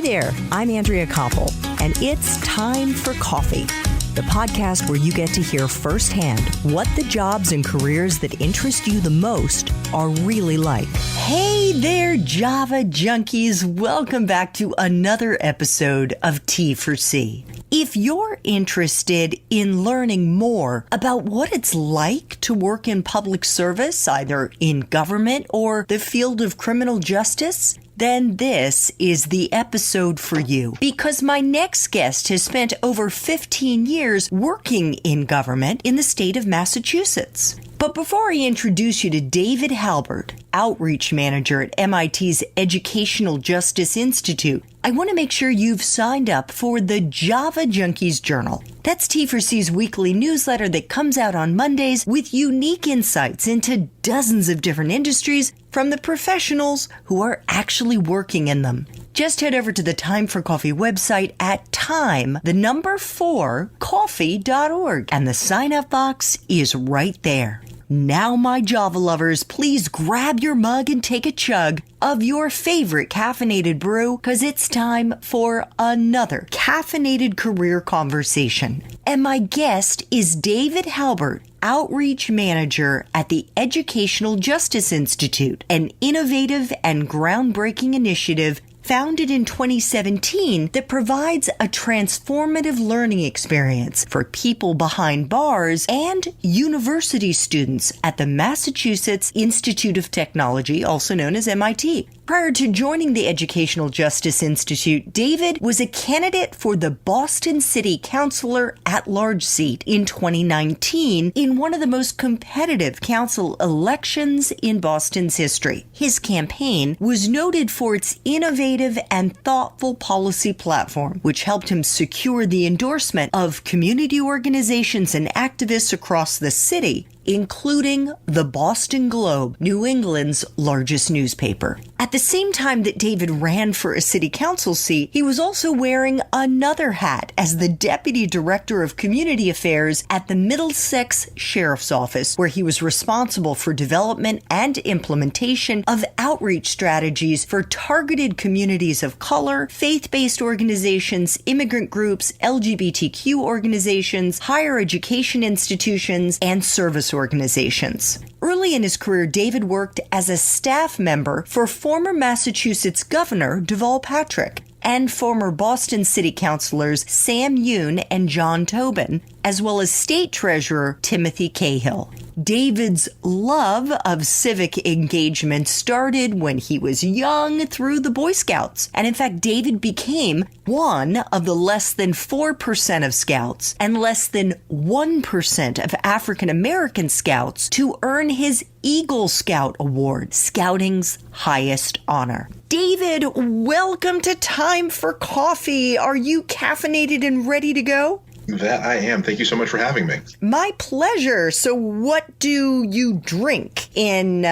Hi there, I'm Andrea Koppel, and it's time for coffee, the podcast where you get to hear firsthand what the jobs and careers that interest you the most are really like. Hey there, Java junkies. Welcome back to another episode of T for C. If you're interested in learning more about what it's like to work in public service, either in government or the field of criminal justice, then this is the episode for you. Because my next guest has spent over 15 years working in government in the state of Massachusetts. But before I introduce you to David Halbert, Outreach Manager at MIT's Educational Justice Institute, I want to make sure you've signed up for the Java Junkies Journal. That's T4C's weekly newsletter that comes out on Mondays with unique insights into dozens of different industries from the professionals who are actually working in them. Just head over to the Time for Coffee website at time4coffee.org, and the sign-up box is right there. Now, my Java lovers, please grab your mug and take a chug of your favorite caffeinated brew, because it's time for another caffeinated career conversation. And my guest is David Halbert, Outreach Manager at the Educational Justice Institute, an innovative and groundbreaking initiative founded in 2017 that provides a transformative learning experience for people behind bars and university students at the Massachusetts Institute of Technology, also known as MIT. Prior to joining the Educational Justice Institute, David was a candidate for the Boston City Councilor at-large seat in 2019 in one of the most competitive council elections in Boston's history. His campaign was noted for its innovative and thoughtful policy platform, which helped him secure the endorsement of community organizations and activists across the city, including the Boston Globe, New England's largest newspaper. At the same time that David ran for a city council seat, he was also wearing another hat as the Deputy Director of Community Affairs at the Middlesex Sheriff's Office, where he was responsible for development and implementation of outreach strategies for targeted communities of color, faith-based organizations, immigrant groups, LGBTQ organizations, higher education institutions, and service organizations. Early in his career, David worked as a staff member for former Massachusetts Governor Deval Patrick and former Boston City Councilors Sam Yoon and John Tobin, as well as State Treasurer Timothy Cahill. David's love of civic engagement started when he was young through the Boy Scouts. And in fact, David became one of the less than 4% of Scouts and less than 1% of African American Scouts to earn his Eagle Scout Award, Scouting's highest honor. David, welcome to Time for Coffee. Are you caffeinated and ready to go? That I am. Thank you so much for having me. My pleasure. So what do you drink in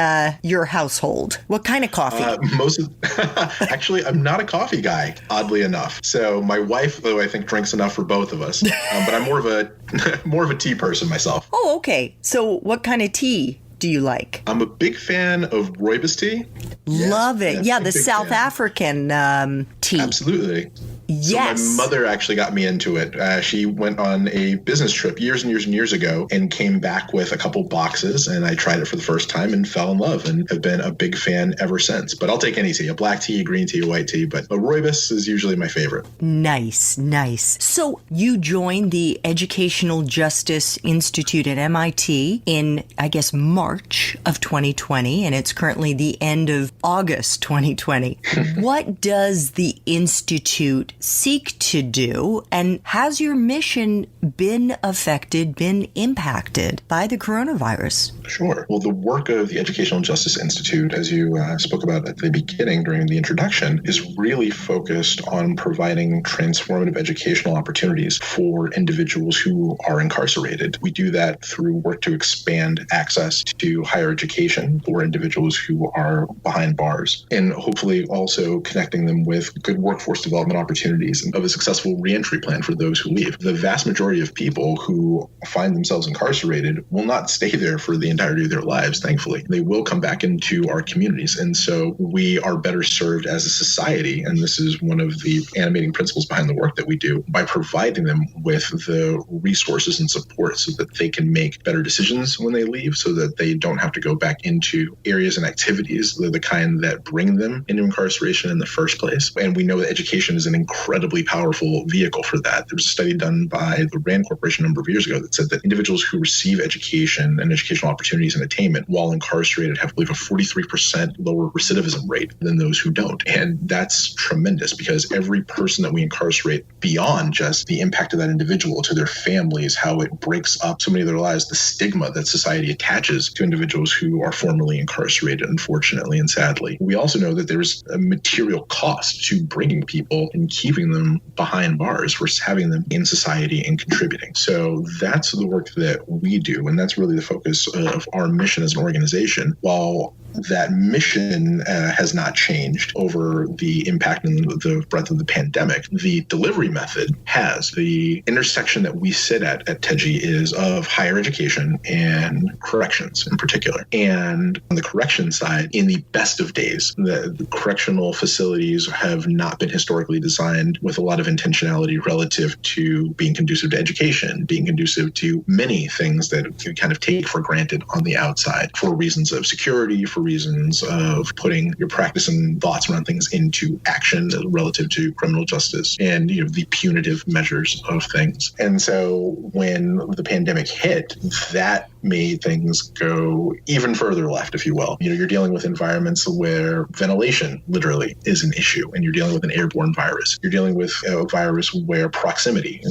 your household? What kind of coffee? Actually, I'm not a coffee guy, oddly enough. So my wife, though, I think drinks enough for both of us. But I'm more of a tea person myself. Oh, okay. So what kind of tea do you like? I'm a big fan of rooibos tea. Love it. Yes, yeah, the South African tea. Absolutely. Yes. So my mother actually got me into it. She went on a business trip years and years and years ago and came back with a couple boxes, and I tried it for the first time and fell in love and have been a big fan ever since. But I'll take any tea, a black tea, a green tea, a white tea, but a rooibos is usually my favorite. Nice, nice. So you joined the Educational Justice Institute at MIT in, I guess, March of 2020, and it's currently the end of August 2020. What does the Institute seek to do, and has your mission been affected, been impacted by the coronavirus? Sure. Well, the work of the Educational Justice Institute, as you spoke about at the beginning during the introduction, is really focused on providing transformative educational opportunities for individuals who are incarcerated. We do that through work to expand access to higher education for individuals who are behind bars, and hopefully also connecting them with good workforce development opportunities opportunities and of a successful reentry plan for those who leave. The vast majority of people who find themselves incarcerated will not stay there for the entirety of their lives, thankfully. They will come back into our communities. And so we are better served as a society, and this is one of the animating principles behind the work that we do, by providing them with the resources and support so that they can make better decisions when they leave, so that they don't have to go back into areas and activities that are the kind that bring them into incarceration in the first place. And we know that education is an incredibly powerful vehicle for that. There was a study done by the RAND Corporation a number of years ago that said that individuals who receive education and educational opportunities and attainment while incarcerated have, I believe, a 43% lower recidivism rate than those who don't. And that's tremendous, because every person that we incarcerate, beyond just the impact of that individual to their families, how it breaks up so many of their lives, the stigma that society attaches to individuals who are formerly incarcerated, unfortunately and sadly. We also know that there's a material cost to bringing people and keeping them behind bars versus having them in society and contributing. So that's the work that we do, and that's really the focus of our mission as an organization. While that mission has not changed over the impact and the breadth of the pandemic, the delivery method has. The intersection that we sit at TEGI is of higher education and corrections in particular. And on the correction side, in the best of days, the correctional facilities have not been historically designed with a lot of intentionality relative to being conducive to education, being conducive to many things that you kind of take for granted on the outside for reasons of security, for reasons of putting your practice and thoughts around things into action relative to criminal justice and, the punitive measures of things. And so when the pandemic hit, that made things go even further left, if you will. You're dealing with environments where ventilation literally is an issue, and you're dealing with an airborne virus. You're dealing with a virus where proximity,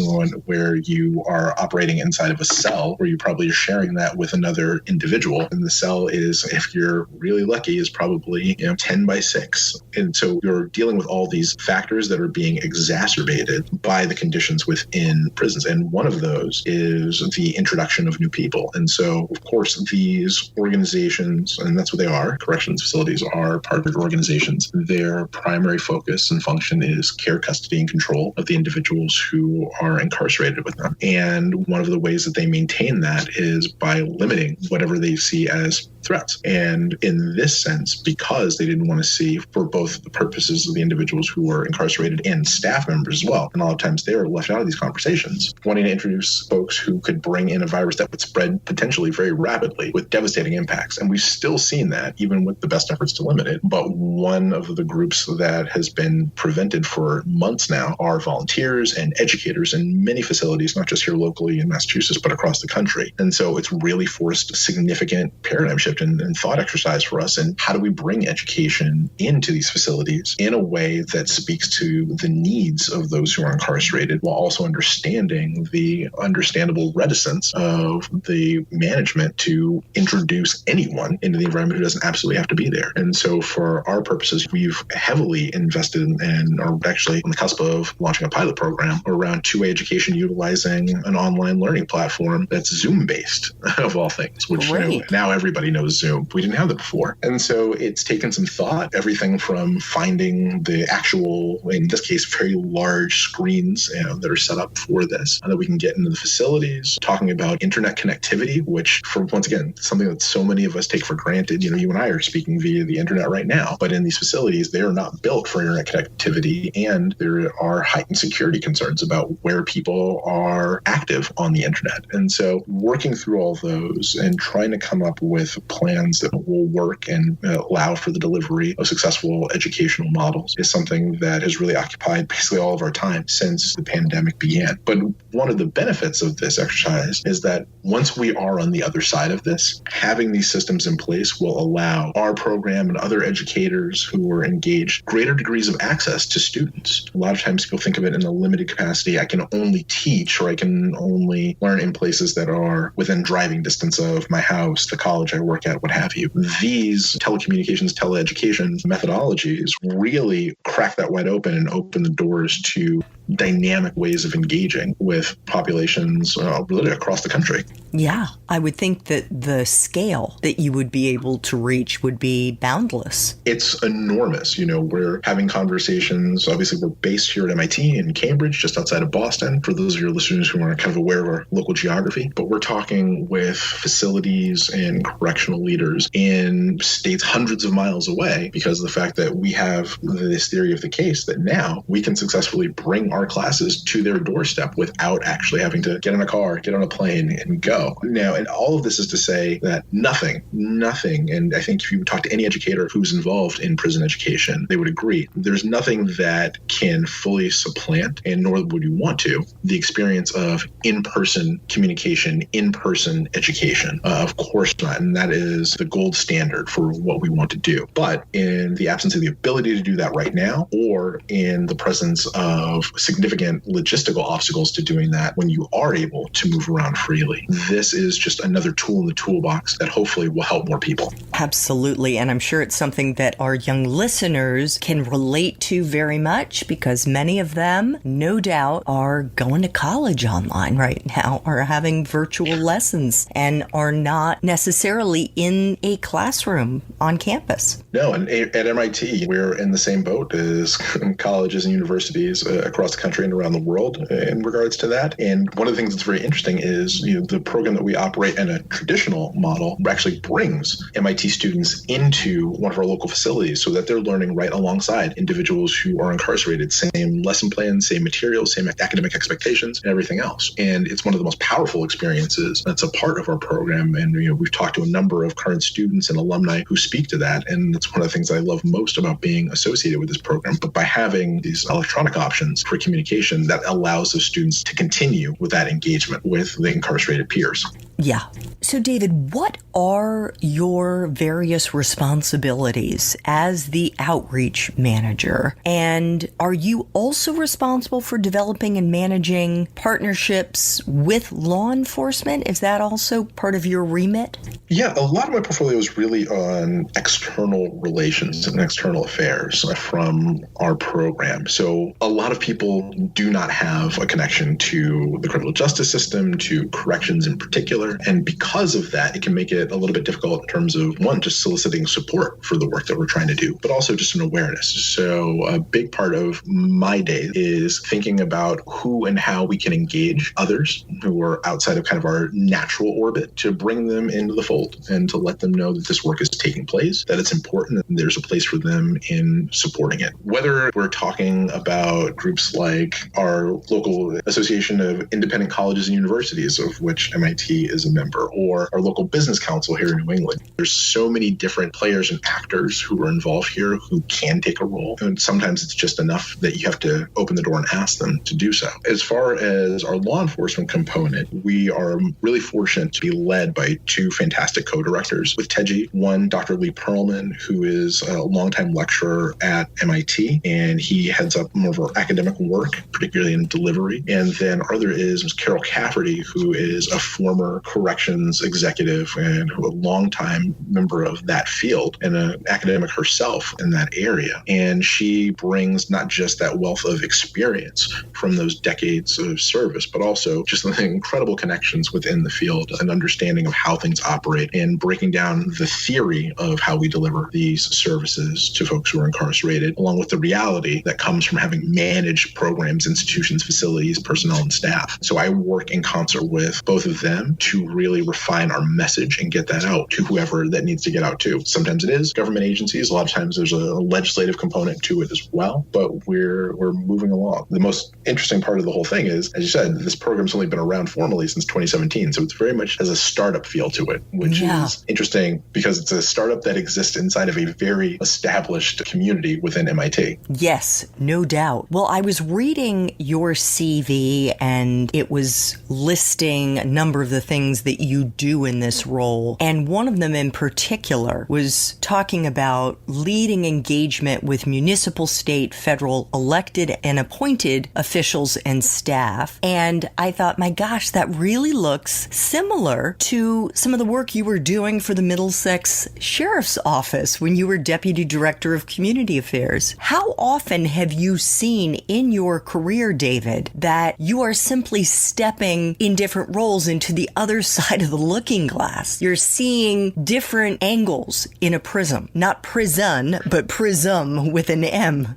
where you are operating inside of a cell, where you probably are sharing that with another individual. And the cell is, if you're really lucky, is probably 10 by 6. And so you're dealing with all these factors that are being exacerbated by the conditions within prisons. And one of those is the introduction of new people. And so, of course, these organizations, and that's what they are, corrections facilities are partnered organizations. Their primary focus and function is care, custody, and control of the individuals who are incarcerated with them. And one of the ways that they maintain that is by limiting whatever they see as threats. And in this sense, because they didn't want to see, for both the purposes of the individuals who were incarcerated and staff members as well, and a lot of times they are left out of these conversations, wanting to introduce folks who could bring in a virus that would spread potentially very rapidly with devastating impacts. And we've still seen that, even with the best efforts to limit it. But one of the groups that has been prevented for months now are volunteers and educators in many facilities, not just here locally in Massachusetts, but across the country. And so it's really forced a significant paradigm shift and thought exercise for us. And how do we bring education into these facilities in a way that speaks to the needs of those who are incarcerated, while also understanding the understandable reticence of the management to introduce anyone into the environment who doesn't absolutely have to be there. And so for our purposes, we've heavily invested in, and are actually on the cusp of launching a pilot program around two-way education utilizing an online learning platform that's Zoom-based, of all things, which now everybody knows Zoom. We didn't have that before. And so it's taken some thought, everything from finding the actual, in this case, very large screens that are set up for this, that we can get into the facilities, talking about internet connectivity, which, for once again, something that so many of us take for granted. You and I are speaking via the internet right now, but in these facilities, they are not built for internet connectivity, and there are heightened security concerns about where people are active on the internet. And so working through all those and trying to come up with plans that will work and allow for the delivery of successful educational models is something that has really occupied basically all of our time since the pandemic began. But one of the benefits of this exercise is that once we are on the other side of this, having these systems in place will allow our program and other educators who are engaged greater degrees of access to students. A lot of times people think of it in a limited capacity. I can only teach, or I can only learn in places that are within driving distance of my house, the college I work at, what have you. These telecommunications, teleeducation methodologies really crack that wide open and open the doors to dynamic ways of engaging with populations really across the country. Yeah, I would think that the scale that you would be able to reach would be boundless. It's enormous. We're having conversations. Obviously, we're based here at MIT in Cambridge, just outside of Boston, for those of your listeners who aren't kind of aware of our local geography. But we're talking with facilities and correctional leaders in states hundreds of miles away because of the fact that we have this theory of the case that now we can successfully bring our classes to their doorstep without actually having to get in a car, get on a plane, and go. Now, and all of this is to say that nothing, and I think if you talk to any educator who's involved in prison education, they would agree, there's nothing that can fully supplant, and nor would you want to, the experience of in-person communication, in-person education. Of course not, and that is the gold standard for what we want to do. But in the absence of the ability to do that right now, or in the presence of significant logistical obstacles to doing that when you are able to move around freely, this is just another tool in the toolbox that hopefully will help more people. Absolutely. And I'm sure it's something that our young listeners can relate to very much because many of them, no doubt, are going to college online right now or having virtual lessons and are not necessarily in a classroom on campus. No, and at MIT, we're in the same boat as colleges and universities across the country and around the world in regards to that. And one of the things that's very interesting is the program that we operate in a traditional model actually brings MIT students into one of our local facilities so that they're learning right alongside individuals who are incarcerated. Same lesson plans, same materials, same academic expectations, and everything else. And it's one of the most powerful experiences that's a part of our program. And we've talked to a number of current students and alumni who speak to that. And it's one of the things I love most about being associated with this program. But by having these electronic options for communication, that allows those students to continue with that engagement with the incarcerated peers. Yeah. So, David, what are your various responsibilities as the outreach manager? And are you also responsible for developing and managing partnerships with law enforcement? Is that also part of your remit? Yeah, a lot of my portfolio is really on external relations and external affairs from our program. So a lot of people do not have a connection to the criminal justice system, to corrections in particular. And because of that, it can make it a little bit difficult in terms of, one, just soliciting support for the work that we're trying to do, but also just an awareness. So a big part of my day is thinking about who and how we can engage others who are outside of kind of our natural orbit to bring them into the fold and to let them know that this work is taking place, that it's important, and there's a place for them in supporting it. Whether we're talking about groups like our local Association of Independent Colleges and Universities, of which MIT is a member, or our local business council here in New England. There's so many different players and actors who are involved here who can take a role. And sometimes it's just enough that you have to open the door and ask them to do so. As far as our law enforcement component, we are really fortunate to be led by two fantastic co-directors with TEGI. One, Dr. Lee Perlman, who is a longtime lecturer at MIT, and he heads up more of our academic work, particularly in delivery. And then our other is Ms. Carol Cafferty, who is a former corrections executive and a longtime member of that field and an academic herself in that area. And she brings not just that wealth of experience from those decades of service, but also just the incredible connections within the field, an understanding of how things operate, and breaking down the theory of how we deliver these services to folks who are incarcerated, along with the reality that comes from having managed programs, institutions, facilities, personnel, and staff. So I work in concert with both of them to really refine our message and get that out to whoever that needs to get out to. Sometimes it is government agencies. A lot of times there's a legislative component to it as well, but we're moving along. The most interesting part of the whole thing is, as you said, this program's only been around formally since 2017. So it's very much has a startup feel to it, which is interesting because it's a startup that exists inside of a very established community within MIT. Yes, no doubt. Well, I was reading your CV and it was listing a number of the things things that you do in this role. And one of them in particular was talking about leading engagement with municipal, state, federal elected and appointed officials and staff. And I thought, my gosh, that really looks similar to some of the work you were doing for the Middlesex Sheriff's Office when you were Deputy Director of Community Affairs. How often have you seen in your career, David, that you are simply stepping in different roles into the other side of the looking glass? You're seeing different angles in a prism. Not prison, but prism with an M.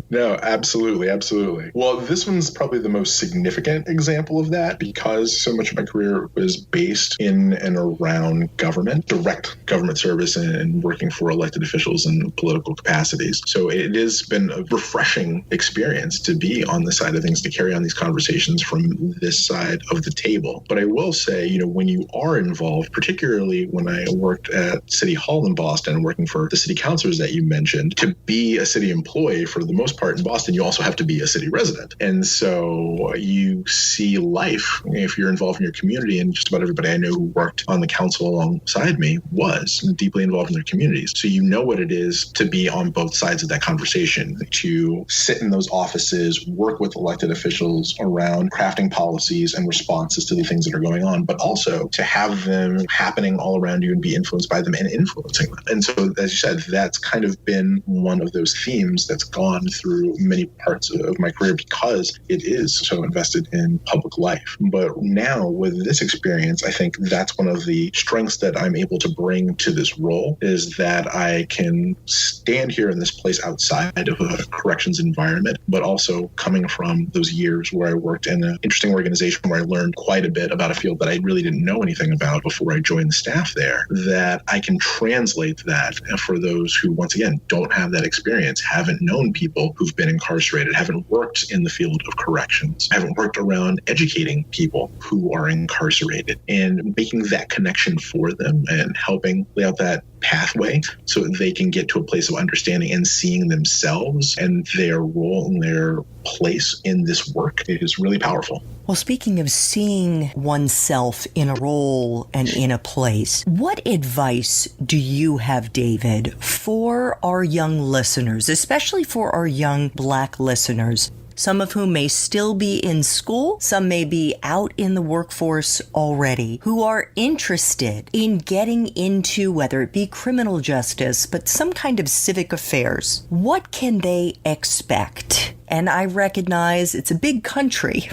No, absolutely. Absolutely. Well, this one's probably the most significant example of that because so much of my career was based in and around government, direct government service and working for elected officials in political capacities. So it has been a refreshing experience to be on the side of things, to carry on these conversations from this side of the table. But I will say, when you are involved, particularly when I worked at City Hall in Boston, working for the city councilors that you mentioned, to be a city employee for the most part in Boston, you also have to be a city resident. And so you see life if you're involved in your community, and just about everybody I know who worked on the council alongside me was deeply involved in their communities. So you know what it is to be on both sides of that conversation, to sit in those offices, work with elected officials around crafting policies and responses to the things that are going on, but also to have them happening all around you and be influenced by them and influencing them. And so, as you said, that's kind of been one of those themes that's gone through many parts of my career because it is so invested in public life. But now with this experience, I think that's one of the strengths that I'm able to bring to this role is that I can stand here in this place outside of a corrections environment, but also coming from those years where I worked in an interesting organization where I learned quite a bit about a field that I really didn't know anything about before I joined the staff there, that I can translate that for those who, once again, don't have that experience, haven't known people who've been incarcerated, haven't worked in the field of corrections, haven't worked around educating people who are incarcerated, and making that connection for them and helping lay out that pathway so that they can get to a place of understanding and seeing themselves and their role and their place in this work is really powerful. Well, speaking of seeing oneself in a role and in a place, what advice do you have, David, for our young listeners, especially for our young Black listeners, some of whom may still be in school, some may be out in the workforce already, who are interested in getting into, whether it be criminal justice, but some kind of civic affairs? What can they expect? And I recognize it's a big country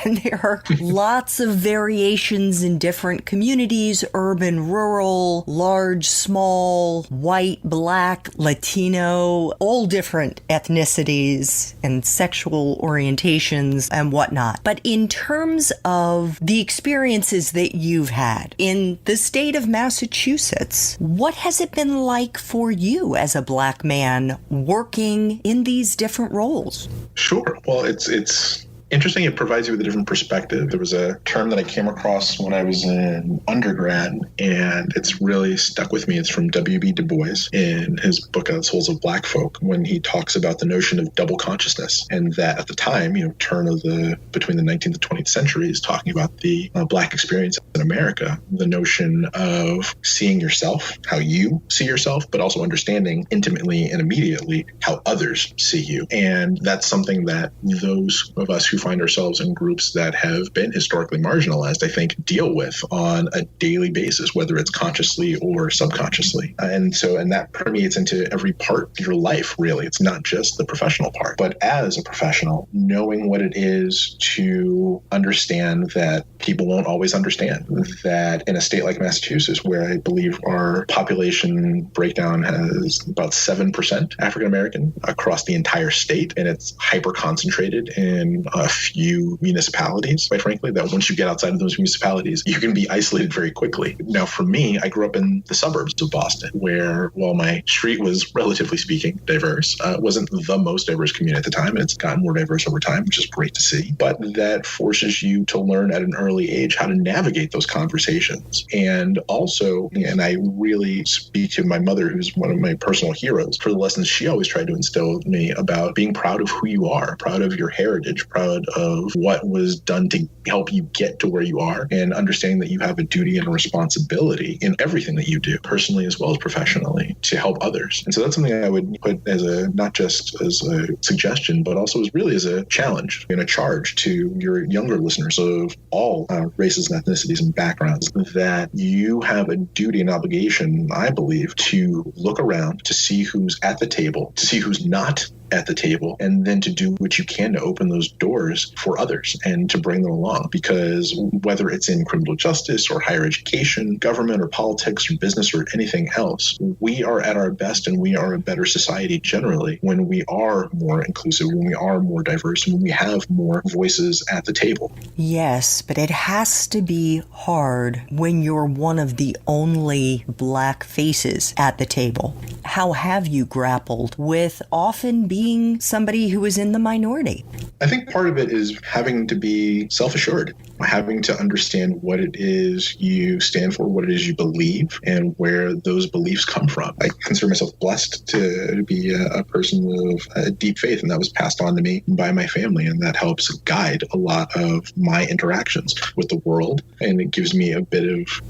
and there are lots of variations in different communities, urban, rural, large, small, white, Black, Latino, all different ethnicities and sexual orientations and whatnot. But in terms of the experiences that you've had in the state of Massachusetts, what has it been like for you as a Black man working in these different roles? Sure. Well, it's interesting. It provides you with a different perspective. There was a term that I came across when I was in undergrad, and it's really stuck with me. It's from W.B. Du Bois in his book, The Souls of Black Folk, when he talks about the notion of double consciousness. And that at the time, between the 19th and 20th centuries, talking about the Black experience in America, the notion of seeing yourself, how you see yourself, but also understanding intimately and immediately how others see you. And that's something that those of us who find ourselves in groups that have been historically marginalized, I think, deal with on a daily basis, whether it's consciously or subconsciously. And that permeates into every part of your life, really. It's not just the professional part. But as a professional, knowing what it is to understand that people won't always understand, that in a state like Massachusetts, where I believe our population breakdown has about 7% African American across the entire state, and it's hyper concentrated in a few municipalities, quite frankly, that once you get outside of those municipalities, you can be isolated very quickly. Now, for me, I grew up in the suburbs of Boston, where while my street was, relatively speaking, diverse, it wasn't the most diverse community at the time, and it's gotten more diverse over time, which is great to see. But that forces you to learn at an early age how to navigate those conversations. And also, and I really speak to my mother, who's one of my personal heroes, for the lessons she always tried to instill with me about being proud of who you are, proud of your heritage, proud proud of what was done to help you get to where you are, and understanding that you have a duty and a responsibility in everything that you do, personally as well as professionally, to help others. And so that's something I would put as not just as a suggestion, but also as really as a challenge and a charge to your younger listeners of all races and ethnicities and backgrounds, that you have a duty and obligation, I believe, to look around, to see who's at the table, to see who's not at the table, and then to do what you can to open those doors for others and to bring them along. Because whether it's in criminal justice or higher education, government or politics or business or anything else, we are at our best and we are a better society generally when we are more inclusive, when we are more diverse, and when we have more voices at the table. Yes, but it has to be hard when you're one of the only Black faces at the table. How have you grappled with often being somebody who is in the minority? I think part of it is having to be self-assured, having to understand what it is you stand for, what it is you believe, and where those beliefs come from. I consider myself blessed to be a person of deep faith, and that was passed on to me by my family, and that helps guide a lot of my interactions with the world, and it gives me a bit of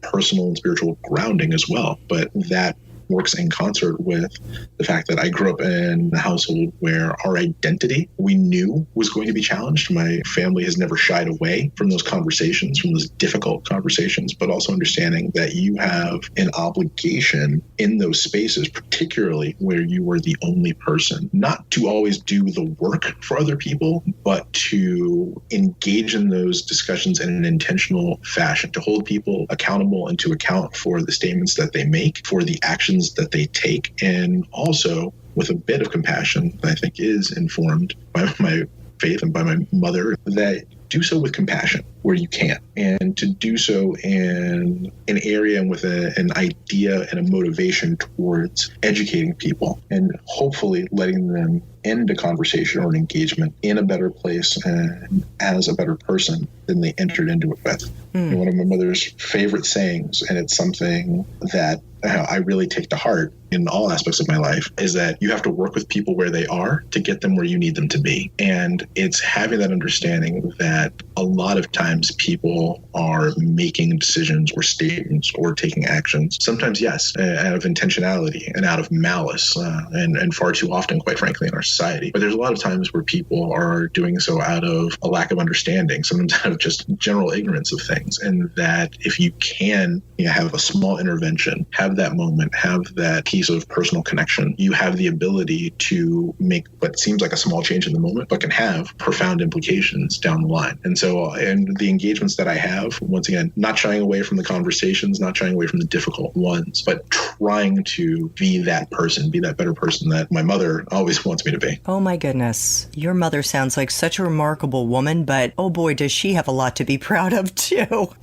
personal and spiritual grounding as well. But that works in concert with the fact that I grew up in a household where our identity we knew was going to be challenged. My family has never shied away from those conversations, from those difficult conversations, but also understanding that you have an obligation in those spaces, particularly where you were the only person, not to always do the work for other people, but to engage in those discussions in an intentional fashion, to hold people accountable and to account for the statements that they make, for the actions that they take, and also with a bit of compassion that I think is informed by my faith and by my mother, that do so with compassion where you can, and to do so in an area and with an idea and a motivation towards educating people and hopefully letting them end a conversation or an engagement in a better place and as a better person than they entered into it with. One of my mother's favorite sayings, and it's something that I really take to heart in all aspects of my life, is that you have to work with people where they are to get them where you need them to be. And it's having that understanding that a lot of times people are making decisions or statements or taking actions, sometimes, yes, out of intentionality and out of malice, and far too often, quite frankly, in our society. But there's a lot of times where people are doing so out of a lack of understanding, sometimes out of just general ignorance of things. And that if you can have a small intervention, have that moment, have that piece of personal connection, you have the ability to make what seems like a small change in the moment, but can have profound implications down the line. And so, and the engagements that I have, once again, not shying away from the conversations, not shying away from the difficult ones, but trying to be that person, be that better person that my mother always wants me to be. Oh my goodness. Your mother sounds like such a remarkable woman, but oh boy, does she have a lot to be proud of too.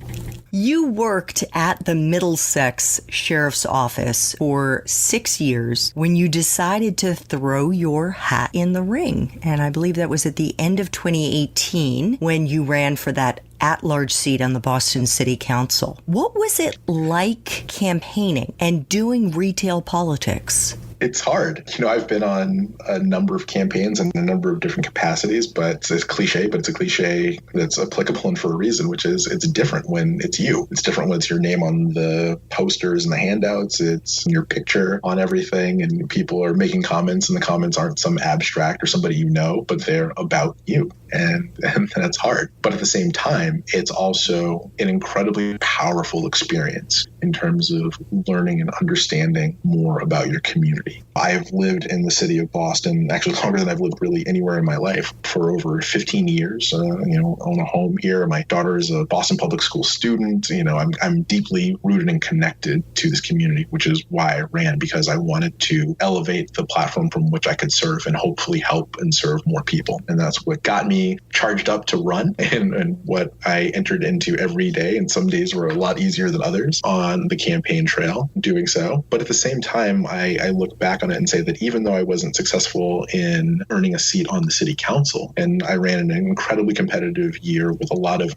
You worked at the Middlesex Sheriff's Office for 6 years when you decided to throw your hat in the ring. And I believe that was at the end of 2018 when you ran for that at-large seat on the Boston City Council. What was it like campaigning and doing retail politics? It's hard. I've been on a number of campaigns in a number of different capacities, but it's cliche, but it's a cliche that's applicable and for a reason, which is it's different when it's you. It's different when it's your name on the posters and the handouts. It's your picture on everything, and people are making comments, and the comments aren't some abstract or somebody you know, but they're about you. And that's hard. But at the same time, it's also an incredibly powerful experience in terms of learning and understanding more about your community. I've lived in the city of Boston, actually longer than I've lived really anywhere in my life, for over 15 years. Own a home here. My daughter is a Boston Public School student. I'm deeply rooted and connected to this community, which is why I ran, because I wanted to elevate the platform from which I could serve and hopefully help and serve more people. And that's what got me charged up to run, and what I entered into every day. And some days were a lot easier than others on the campaign trail doing so. But at the same time, I look back on it and say that even though I wasn't successful in earning a seat on the city council, and I ran an incredibly competitive year with a lot of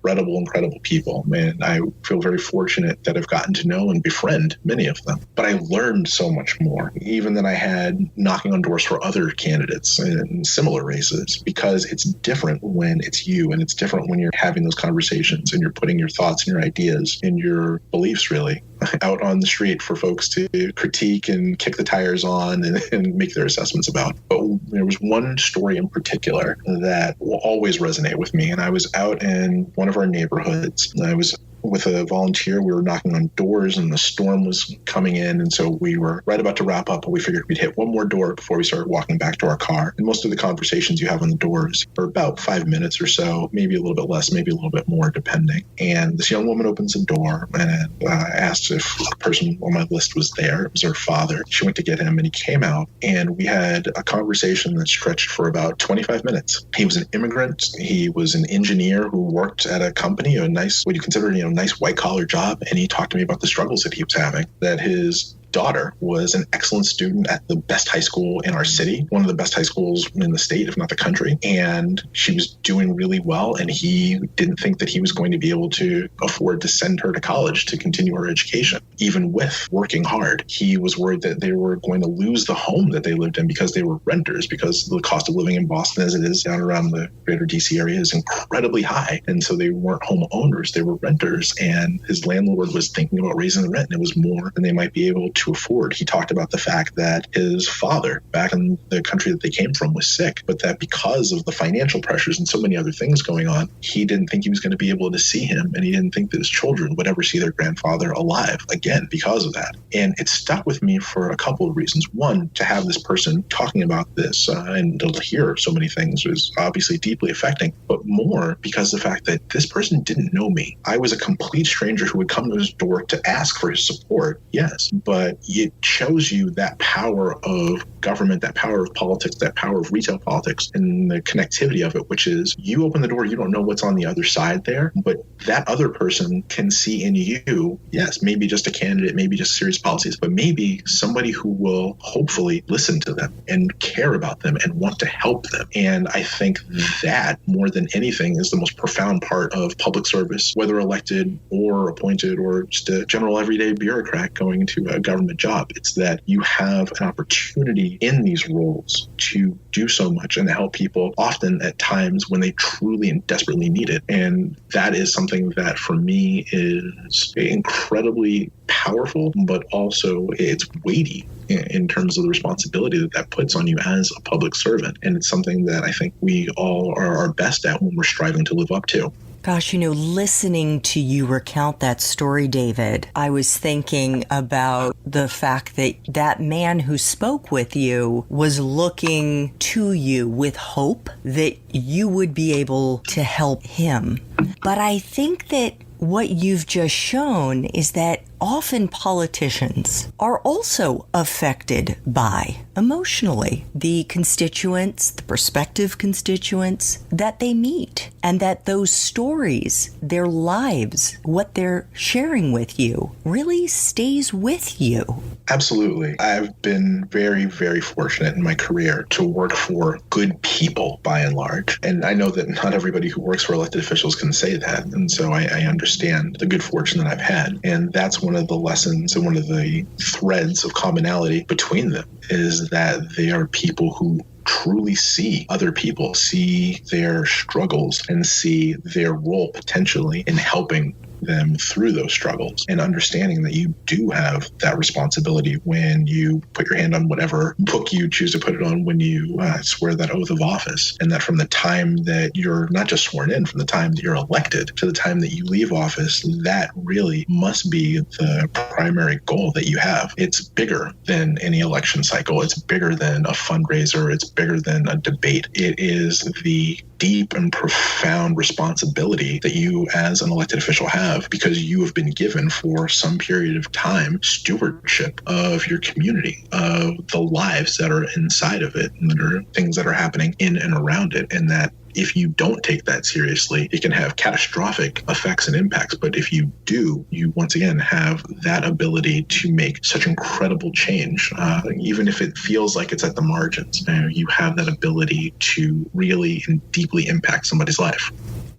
incredible people. And I feel very fortunate that I've gotten to know and befriend many of them. But I learned so much more, even than I had knocking on doors for other candidates in similar races, because it's different when it's you, and it's different when you're having those conversations and you're putting your thoughts and your ideas and your beliefs really out on the street for folks to critique and kick the tires on and make their assessments about. But there was one story in particular that will always resonate with me. And I was out in one of our neighborhoods, and I was with a volunteer. We were knocking on doors and the storm was coming in. And so we were right about to wrap up, but we figured we'd hit one more door before we started walking back to our car. And most of the conversations you have on the doors are about 5 minutes or so, maybe a little bit less, maybe a little bit more, depending. And this young woman opens the door and asked if the person on my list was there. It was her father. She went to get him and he came out, and we had a conversation that stretched for about 25 minutes. He was an immigrant. He was an engineer who worked at a company, a nice, what you consider, nice white collar job. And he talked to me about the struggles that he was having, that his daughter was an excellent student at the best high school in our city, one of the best high schools in the state, if not the country. And she was doing really well. And he didn't think that he was going to be able to afford to send her to college to continue her education, even with working hard. He was worried that they were going to lose the home that they lived in because they were renters, because the cost of living in Boston, as it is down around the greater DC area, is incredibly high. And so they weren't home owners, they were renters. And his landlord was thinking about raising the rent, and it was more than they might be able to afford. He talked about the fact that his father, back in the country that they came from, was sick, but that because of the financial pressures and so many other things going on, he didn't think he was going to be able to see him, and he didn't think that his children would ever see their grandfather alive again because of that. And it stuck with me for a couple of reasons. One, to have this person talking about this and to hear so many things was obviously deeply affecting, but more because the fact that this person didn't know me. I was a complete stranger who would come to his door to ask for his support, yes, but it shows you that power of government, that power of politics, that power of retail politics, and the connectivity of it, which is you open the door, you don't know what's on the other side there, but that other person can see in you, yes, maybe just a candidate, maybe just serious policies, but maybe somebody who will hopefully listen to them and care about them and want to help them. And I think that, more than anything, is the most profound part of public service, whether elected or appointed or just a general everyday bureaucrat going into a government job. It's that you have an opportunity in these roles to do so much and to help people, often at times when they truly and desperately need it. And that is something that for me is incredibly powerful, but also it's weighty in terms of the responsibility that that puts on you as a public servant. And it's something that I think we all are our best at when we're striving to live up to. Gosh, listening to you recount that story, David, I was thinking about the fact that that man who spoke with you was looking to you with hope that you would be able to help him. But I think that what you've just shown is that often politicians are also affected by, emotionally, the constituents, the prospective constituents that they meet, and that those stories, their lives, what they're sharing with you, really stays with you. Absolutely. I've been very, very fortunate in my career to work for good people, by and large. And I know that not everybody who works for elected officials can say that. And so I understand the good fortune that I've had. And that's one of the lessons and one of the threads of commonality between them, is that they are people who truly see other people, see their struggles, and see their role potentially in helping them through those struggles, and understanding that you do have that responsibility when you put your hand on whatever book you choose to put it on when you swear that oath of office, and that from the time that you're not just sworn in, from the time that you're elected to the time that you leave office, that really must be the primary goal that you have. It's bigger than any election cycle. It's bigger than a fundraiser. It's bigger than a debate. It is the deep and profound responsibility that you as an elected official have, because you have been given for some period of time stewardship of your community, of the lives that are inside of it, and that are things that are happening in and around it. And that if you don't take that seriously, it can have catastrophic effects and impacts. But if you do, you once again have that ability to make such incredible change, even if it feels like it's at the margins. You have that ability to really and deeply impact somebody's life.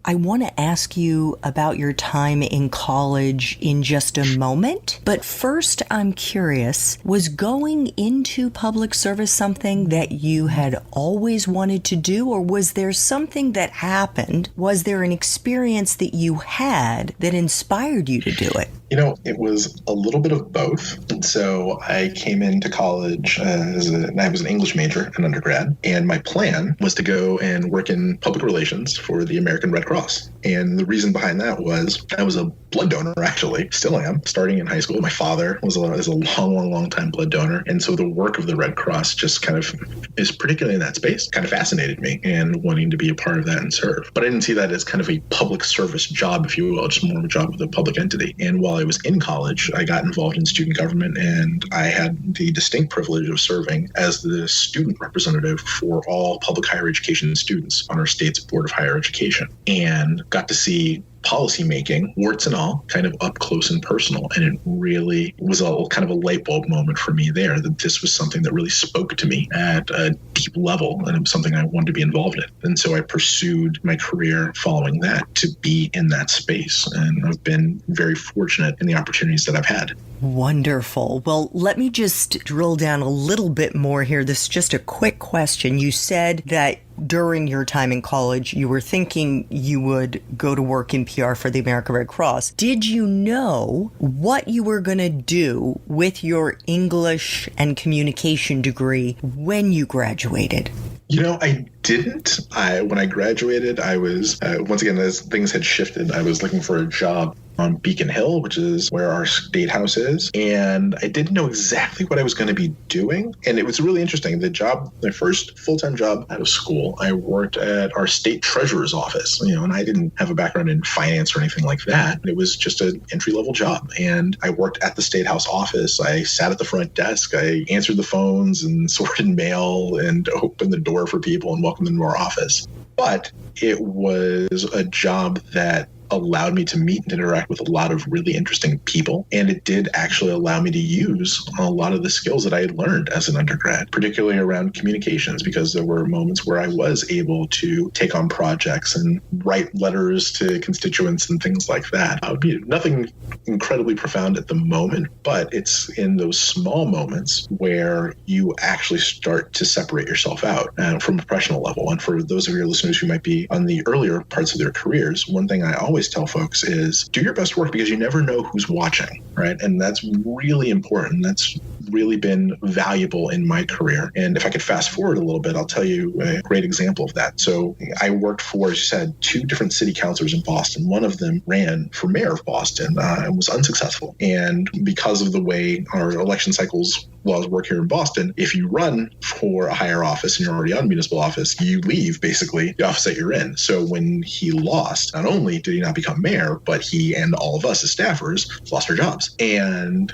I want to ask you about your time in college in just a moment. But first, I'm curious, was going into public service something that you had always wanted to do, or was there something that happened? Was there an experience that you had that inspired you to do it? It was a little bit of both. And so I came into college and I was an English major in undergrad. And my plan was to go and work in public relations for the American Red Cross. And the reason behind that was I was a blood donor, actually, still am, starting in high school. My father was a long time blood donor. And so the work of the Red Cross just kind of is, particularly in that space, kind of fascinated me and wanting to be a part of that and serve. But I didn't see that as kind of a public service job, if you will, just more of a job with a public entity. And while I was in college, I got involved in student government, and I had the distinct privilege of serving as the student representative for all public higher education students on our state's Board of Higher Education, and got to see policymaking, warts and all, kind of up close and personal. And it really was a kind of a light bulb moment for me there, that this was something that really spoke to me at a deep level, and it was something I wanted to be involved in. And so I pursued my career following that to be in that space. And I've been very fortunate in the opportunities that I've had. Wonderful. Well, let me just drill down a little bit more here. This is just a quick question. You said that during your time in college, you were thinking you would go to work in PR for the American Red Cross. Did you know what you were going to do with your English and communication degree when you graduated? I didn't. When I graduated, I was, once again, as things had shifted, I was looking for a job on Beacon Hill, which is where our state house is. And I didn't know exactly what I was going to be doing. And it was really interesting. My first full-time job out of school, I worked at our state treasurer's office, and I didn't have a background in finance or anything like that. It was just an entry-level job. And I worked at the state house office. I sat at the front desk. I answered the phones and sorted mail and opened the door for people and welcomed them to our office. But it was a job that allowed me to meet and interact with a lot of really interesting people. And it did actually allow me to use a lot of the skills that I had learned as an undergrad, particularly around communications, because there were moments where I was able to take on projects and write letters to constituents and things like that. Nothing incredibly profound at the moment, but it's in those small moments where you actually start to separate yourself out from a professional level. And for those of your listeners who might be on the earlier parts of their careers, one thing I always tell folks is do your best work, because you never know who's watching, right? And that's really important. That's really been valuable in my career. And if I could fast forward a little bit, I'll tell you a great example of that. So I worked for, as you said, 2 different city councilors in Boston. One of them ran for mayor of Boston and was unsuccessful. And because of the way our election cycles laws work here in Boston, if you run for a higher office and you're already on municipal office, you leave basically the office that you're in. So when he lost, not only did he not become mayor, but he and all of us as staffers lost our jobs. And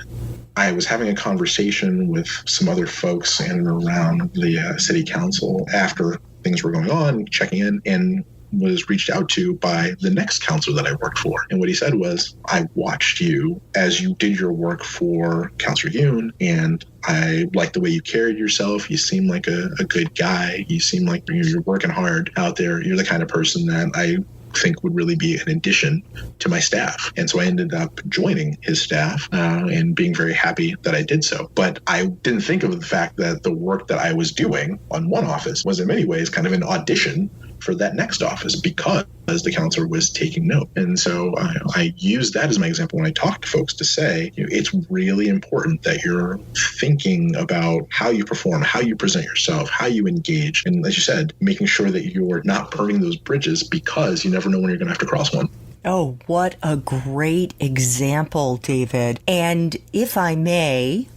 I was having a conversation with some other folks in and around the city council after things were going on, checking in, and was reached out to by the next counselor that I worked for. And what he said was, I watched you as you did your work for Counselor Yoon, and I liked the way you carried yourself. You seem like a good guy. You seem like you're working hard out there. You're the kind of person that I think would really be an addition to my staff. And so I ended up joining his staff and being very happy that I did so. But I didn't think of the fact that the work that I was doing on one office was in many ways kind of an audition for that next office, because the counselor was taking note. And so I use that as my example when I talk to folks to say, it's really important that you're thinking about how you perform, how you present yourself, how you engage. And as you said, making sure that you're not burning those bridges, because you never know when you're going to have to cross one. Oh, what a great example, David. And if I may,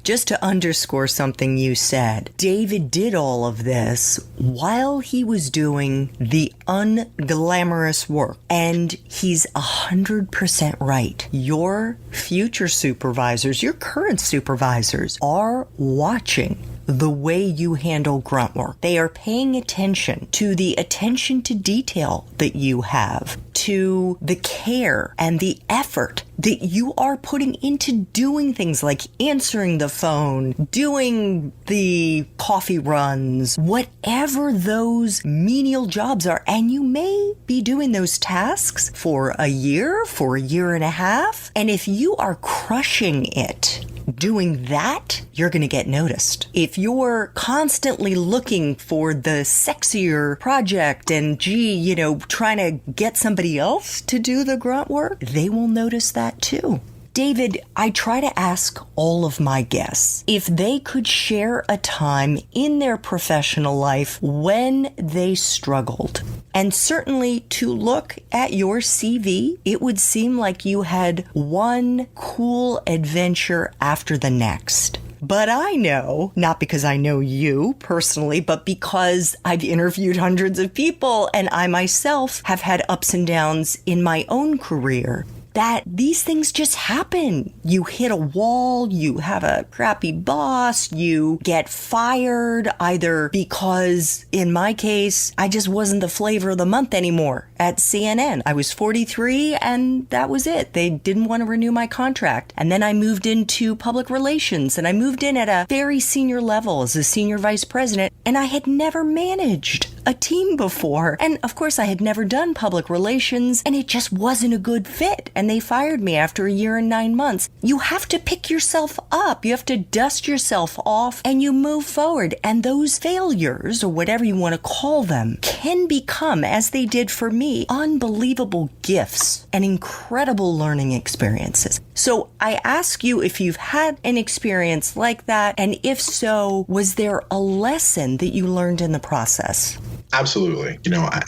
just to underscore something you said, David did all of this while he was doing the unglamorous work. And he's 100% right. Your future supervisors, your current supervisors, are watching the way you handle grunt work. They are paying attention to the attention to detail that you have, to the care and the effort that you are putting into doing things like answering the phone, doing the coffee runs, whatever those menial jobs are. And you may be doing those tasks for a year and a half. And if you are crushing it, doing that, you're going to get noticed. If you're constantly looking for the sexier project and, trying to get somebody else to do the grunt work, they will notice that too. David, I try to ask all of my guests if they could share a time in their professional life when they struggled. And certainly to look at your CV, it would seem like you had one cool adventure after the next. But I know, not because I know you personally, but because I've interviewed hundreds of people and I myself have had ups and downs in my own career, that these things just happen. You hit a wall, you have a crappy boss, you get fired, either because, in my case, I just wasn't the flavor of the month anymore at CNN. I was 43 and that was it. They didn't want to renew my contract. And then I moved into public relations and I moved in at a very senior level as a senior vice president, and I had never managed a team before. And of course, I had never done public relations and it just wasn't a good fit. And they fired me after a year and 9 months. You have to pick yourself up. You have to dust yourself off and you move forward. And those failures, or whatever you want to call them, can become, as they did for me, unbelievable gifts and incredible learning experiences. So I ask you if you've had an experience like that, and if so, was there a lesson that you learned in the process? Absolutely.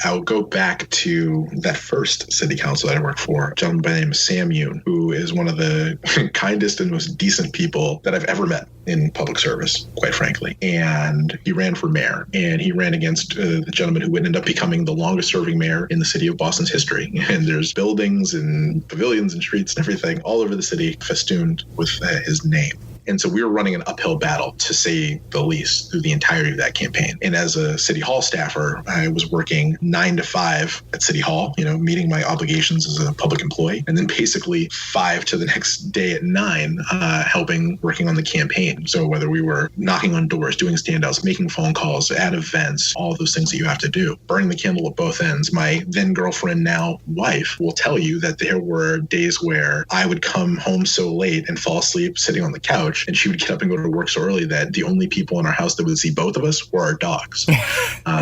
I'll go back to that first city council that I worked for, a gentleman by the name of Sam Yoon, who is one of the kindest and most decent people that I've ever met in public service, quite frankly. And he ran for mayor, and he ran against the gentleman who would end up becoming the longest serving mayor in the city of Boston's history. And there's buildings and pavilions and streets and everything all over the city festooned with his name. And so we were running an uphill battle, to say the least, through the entirety of that campaign. And as a city hall staffer, I was working 9 to 5 at City Hall, meeting my obligations as a public employee, and then basically 5 to the next day at 9, working on the campaign. So whether we were knocking on doors, doing standouts, making phone calls, at events, all of those things that you have to do, burning the candle at both ends. My then girlfriend, now wife, will tell you that there were days where I would come home so late and fall asleep sitting on the couch, and she would get up and go to work so early that the only people in our house that would see both of us were our dogs.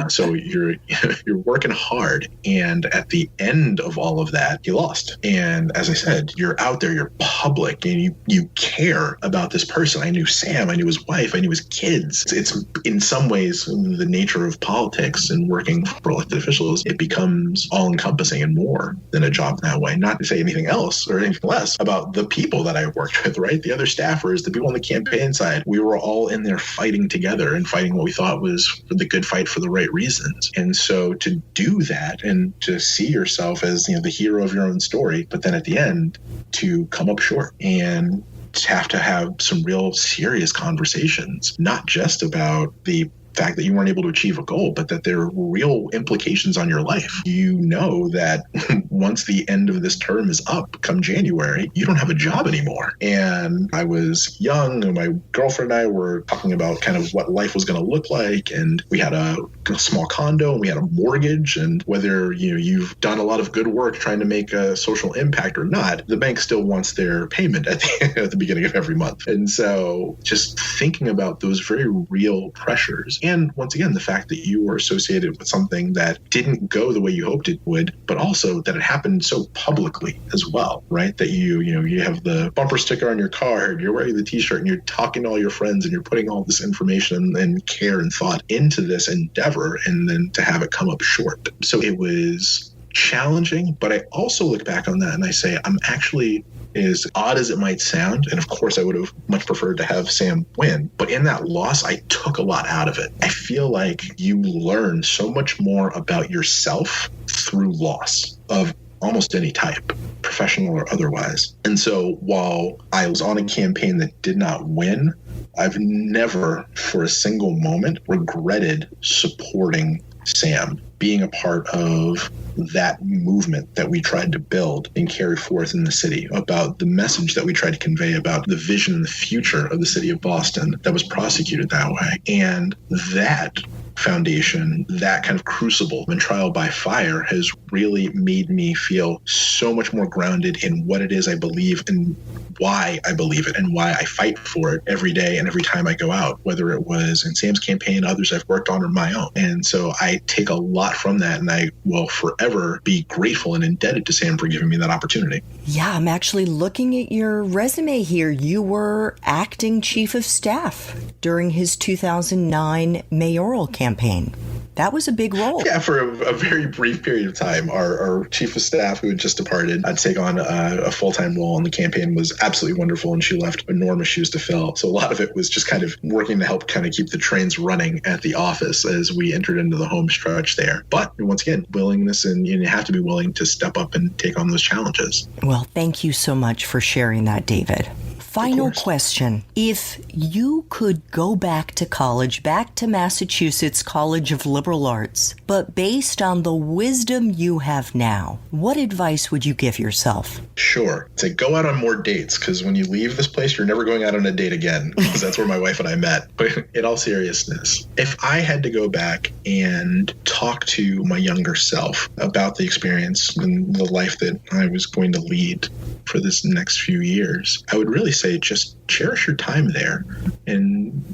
So you're working hard, and at the end of all of that, you lost. And as I said, you're out there, you're public, and you care about this person. I knew Sam, I knew his wife, I knew his kids. It's in some ways the nature of politics and working for elected officials. It becomes all-encompassing and more than a job that way. Not to say anything else or anything less about the people that I worked with, right? The other staffers, the people on the campaign side, we were all in there fighting together and fighting what we thought was the good fight for the right reasons. And so to do that and to see yourself as the hero of your own story, but then at the end to come up short and to have some real serious conversations, not just about the fact that you weren't able to achieve a goal, but that there are real implications on your life. You know that once the end of this term is up, come January, you don't have a job anymore. And I was young, and my girlfriend and I were talking about kind of what life was going to look like. And we had a small condo, and we had a mortgage. And whether you've done a lot of good work trying to make a social impact or not, the bank still wants their payment at the beginning of every month. And so just thinking about those very real pressures. And once again, the fact that you were associated with something that didn't go the way you hoped it would, but also that it happened so publicly as well, right? That you have the bumper sticker on your car, and you're wearing the t-shirt, and you're talking to all your friends, and you're putting all this information and care and thought into this endeavor, and then to have it come up short. So it was challenging, but I also look back on that and I say, I'm actually, as odd as it might sound, and of course I would have much preferred to have Sam win, but in that loss, I took a lot out of it. I feel like you learn so much more about yourself through loss of almost any type, professional or otherwise. And so while I was on a campaign that did not win, I've never for a single moment regretted supporting Sam, being a part of that movement that we tried to build and carry forth in the city, about the message that we tried to convey about the vision and the future of the city of Boston that was prosecuted that way. And that foundation, that kind of crucible and trial by fire has really made me feel so much more grounded in what it is I believe and why I believe it and why I fight for it every day and every time I go out, whether it was in Sam's campaign, others I've worked on, or my own. And so I take a lot from that, and I will forever be grateful and indebted to Sam for giving me that opportunity. Yeah, I'm actually looking at your resume here. You were acting chief of staff during his 2009 mayoral campaign. That was a big role. Yeah, for a very brief period of time. Our chief of staff, who had just departed, I'd take on a full-time role in the campaign, was absolutely wonderful, and she left enormous shoes to fill. So a lot of it was just kind of working to help kind of keep the trains running at the office as we entered into the home stretch there. But once again, willingness, and you have to be willing to step up and take on those challenges. Well, thank you so much for sharing that, David. Final question. If you could go back to college, back to Massachusetts College of Liberal Arts, but based on the wisdom you have now, what advice would you give yourself? Sure. Say go out on more dates, because when you leave this place, you're never going out on a date again, because that's where my wife and I met. But in all seriousness, if I had to go back and talk to my younger self about the experience and the life that I was going to lead for this next few years, I would really say just cherish your time there. And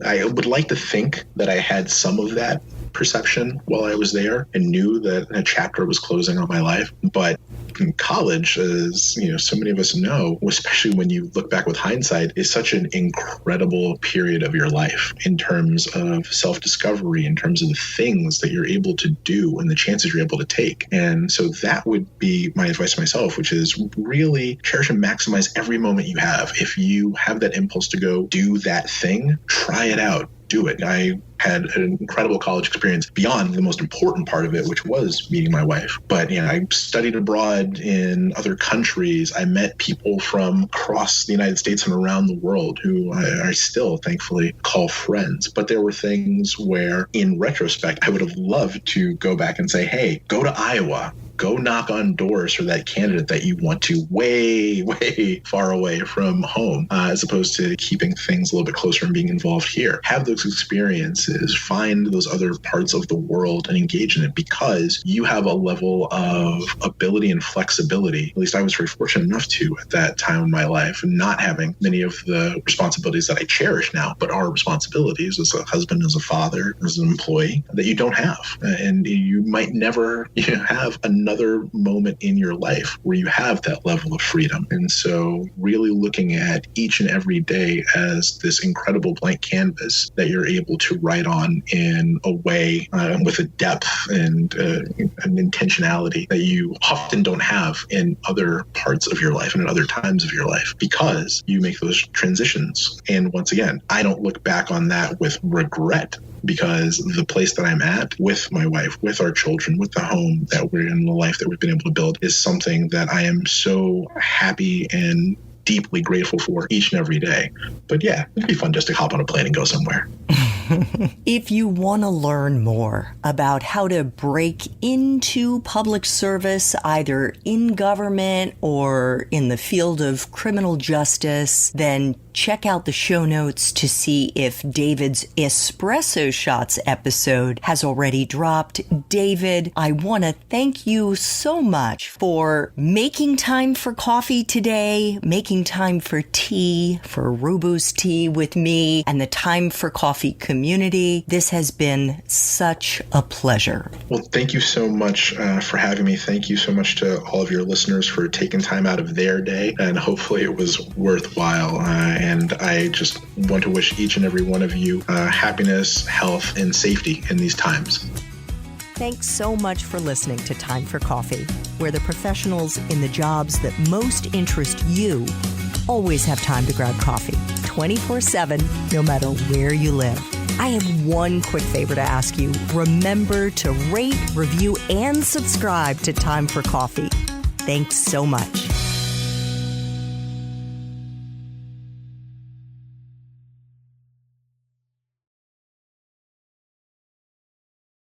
I would like to think that I had some of that perception while I was there and knew that a chapter was closing on my life. But in college, as so many of us know, especially when you look back with hindsight, is such an incredible period of your life in terms of self-discovery, in terms of the things that you're able to do and the chances you're able to take. And so that would be my advice to myself, which is really cherish and maximize every moment you have. If you have that impulse to go do that thing, try it out. Do it. I had an incredible college experience beyond the most important part of it, which was meeting my wife. But I studied abroad in other countries. I met people from across the United States and around the world who I still thankfully call friends. But there were things where, in retrospect, I would have loved to go back and say, hey, go to Iowa. Go knock on doors for that candidate that you want to way, way far away from home, as opposed to keeping things a little bit closer and being involved here. Have those experiences, find those other parts of the world and engage in it, because you have a level of ability and flexibility. At least I was very fortunate enough to at that time in my life, not having many of the responsibilities that I cherish now, but are responsibilities as a husband, as a father, as an employee that you don't have. And you might never have another moment in your life where you have that level of freedom. And so really looking at each and every day as this incredible blank canvas that you're able to write on in a way with a depth and an intentionality that you often don't have in other parts of your life and in other times of your life, because you make those transitions. And once again, I don't look back on that with regret, because the place that I'm at with my wife, with our children, with the home that we're in, the life that we've been able to build, is something that I am so happy and deeply grateful for each and every day. But yeah, it'd be fun just to hop on a plane and go somewhere. If you want to learn more about how to break into public service, either in government or in the field of criminal justice, then check out the show notes to see if David's Espresso Shots episode has already dropped. David, I want to thank you so much for making time for coffee today, making time for tea, for Rubu's tea with me, and the Time for Coffee community. This has been such a pleasure. Well, thank you so much for having me. Thank you so much to all of your listeners for taking time out of their day, and hopefully it was worthwhile. And I just want to wish each and every one of you happiness, health, and safety in these times. Thanks so much for listening to Time for Coffee, where the professionals in the jobs that most interest you always have time to grab coffee 24/7, no matter where you live. I have one quick favor to ask you. Remember to rate, review, and subscribe to Time for Coffee. Thanks so much.